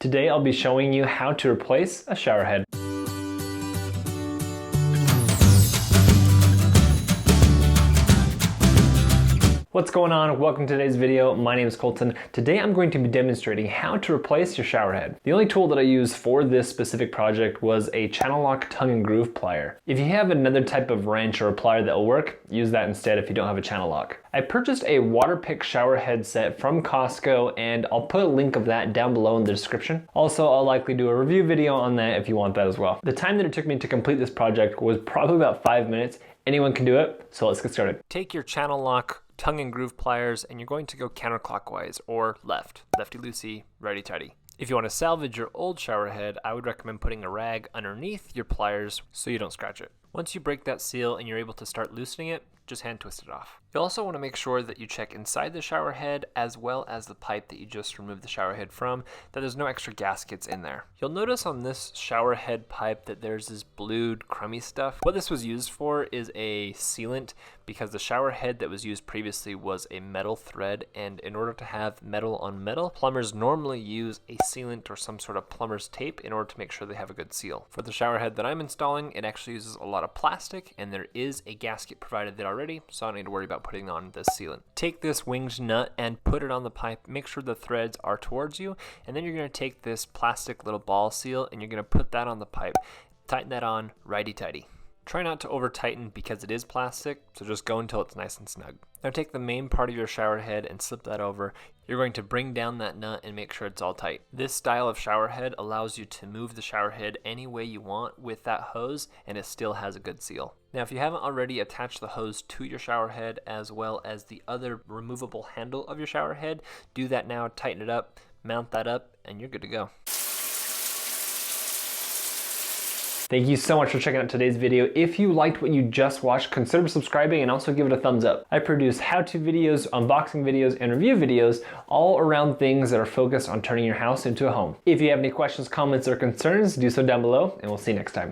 Today I'll be showing you how to replace a shower head. What's going on? Welcome to today's video. My name is Colton. Today I'm going to be demonstrating how to replace your shower head. The only tool that I used for this specific project was a channel lock tongue and groove plier. If you have another type of wrench or a plier that will work, use that instead if you don't have a channel lock. I purchased a Waterpik shower head set from Costco, and I'll put a link of that down below in the description. Also, I'll likely do a review video on that if you want that as well. The time that it took me to complete this project was probably about 5 minutes. Anyone can do it, so let's get started. Take your channel lock tongue and groove pliers and you're going to go counterclockwise or left, lefty-loosey, righty-tighty. If you want to salvage your old shower head, I would recommend putting a rag underneath your pliers so you don't scratch it. Once you break that seal and you're able to start loosening it, just hand twist it off. You'll also want to make sure that you check inside the shower head as well as the pipe that you just removed the shower head from, that there's no extra gaskets in there. You'll notice on this shower head pipe that there's this blued crummy stuff. What this was used for is a sealant, because the shower head that was used previously was a metal thread, and in order to have metal on metal, plumbers normally use a sealant or some sort of plumber's tape in order to make sure they have a good seal. For the shower head that I'm installing, it actually uses a lot of plastic, and there is a gasket provided there already, so I don't need to worry about putting on this sealant. Take this winged nut and put it on the pipe. Make sure the threads are towards you, and then you're going to take this plastic little ball seal and you're going to put that on the pipe. Tighten that on righty-tighty. Try not to over tighten because it is plastic, so just go until it's nice and snug. Now take the main part of your shower head and slip that over. You're going to bring down that nut and make sure it's all tight. This style of shower head allows you to move the shower head any way you want with that hose, and it still has a good seal. Now if you haven't already attached the hose to your shower head as well as the other removable handle of your shower head, do that now, tighten it up, mount that up, and you're good to go. Thank you so much for checking out today's video. If you liked what you just watched, consider subscribing and also give it a thumbs up. I produce how-to videos, unboxing videos, and review videos all around things that are focused on turning your house into a home. If you have any questions, comments, or concerns, do so down below, and we'll see you next time.